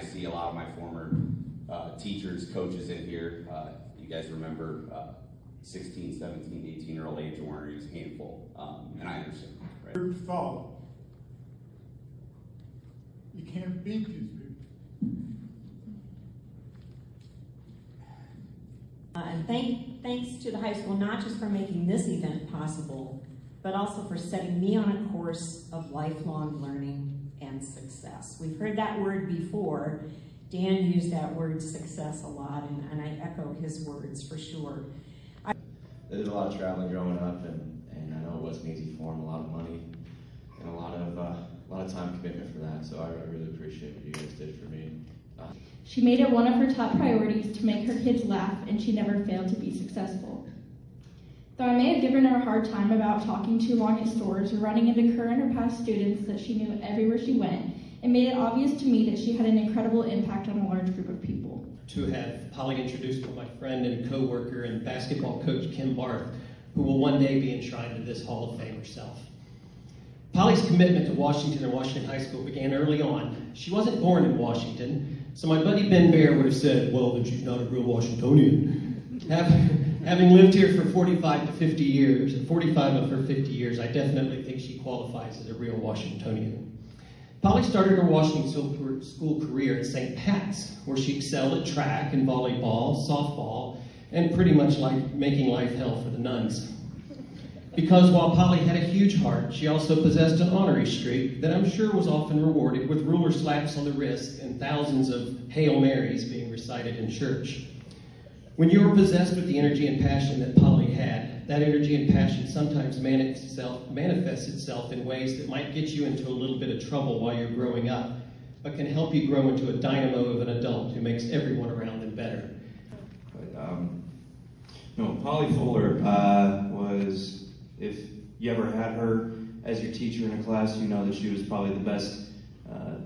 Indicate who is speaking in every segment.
Speaker 1: see a lot of my former teachers, coaches in here. You guys remember 16, 17, 18-year-old age where he was a handful, and I understand, right?
Speaker 2: Word follow. You can't beat these people.
Speaker 3: And thanks to the high school, not just for making this event possible, but also for setting me on a course of lifelong learning and success. We've heard that word before. Dan used that word success a lot, and I echo his words for sure.
Speaker 4: I did a lot of traveling growing up, and I know it wasn't easy for him. A lot of money and a lot of time commitment for that. So I really appreciate what you guys did for me.
Speaker 5: She made it one of her top priorities to make her kids laugh, and she never failed to be successful. Though I may have given her a hard time about talking too long at stores or running into current or past students that she knew everywhere she went, it made it obvious to me that she had an incredible impact on a large group of people.
Speaker 6: To have Polly introduced to my friend and co-worker and basketball coach Kim Barth, who will one day be enshrined in this Hall of Fame herself. Polly's commitment to Washington and Washington High School began early on. She wasn't born in Washington, so my buddy Ben Baer would have said, well, then she's not a real Washingtonian. Having lived here for 45 to 50 years, and 45 of her 50 years, I definitely think she qualifies as a real Washingtonian. Polly started her Washington school career at St. Pat's, where she excelled at track and volleyball, softball, and pretty much like making life hell for the nuns. Because while Polly had a huge heart, she also possessed an honorary streak that I'm sure was often rewarded with ruler slaps on the wrist and thousands of Hail Marys being recited in church. When you are possessed with the energy and passion that Polly had, that energy and passion sometimes manifests itself in ways that might get you into a little bit of trouble while you're growing up, but can help you grow into a dynamo of an adult who makes everyone around them better.
Speaker 7: But, Polly Fuller was, if you ever had her as your teacher in a class, you know that she was probably the best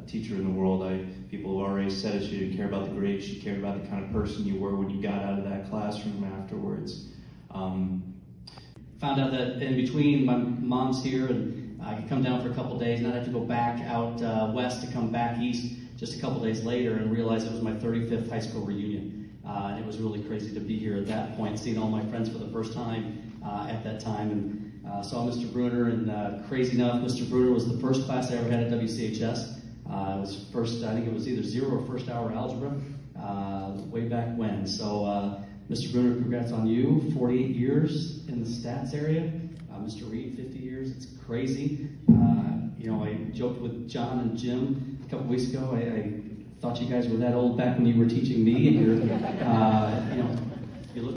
Speaker 7: teacher in the world. People have already said it, she didn't care about the grades, she cared about the kind of person you were when you got out of that classroom afterwards.
Speaker 8: Found out that in between, my mom's here, and I could come down for a couple days, and I'd have to go back out west to come back east just a couple days later and realize it was my 35th high school reunion. And it was really crazy to be here at that point, seeing all my friends for the first time at that time, and saw Mr. Bruner, and crazy enough, Mr. Bruner was the first class I ever had at WCHS. It was first, I think it was either 0 or first hour algebra, way back when. So Mr. Bruner, congrats on you, 48 years in the stats area. Mr. Reed, 50 years, it's crazy. I joked with John and Jim a couple weeks ago. I thought you guys were that old back when you were teaching me, and you're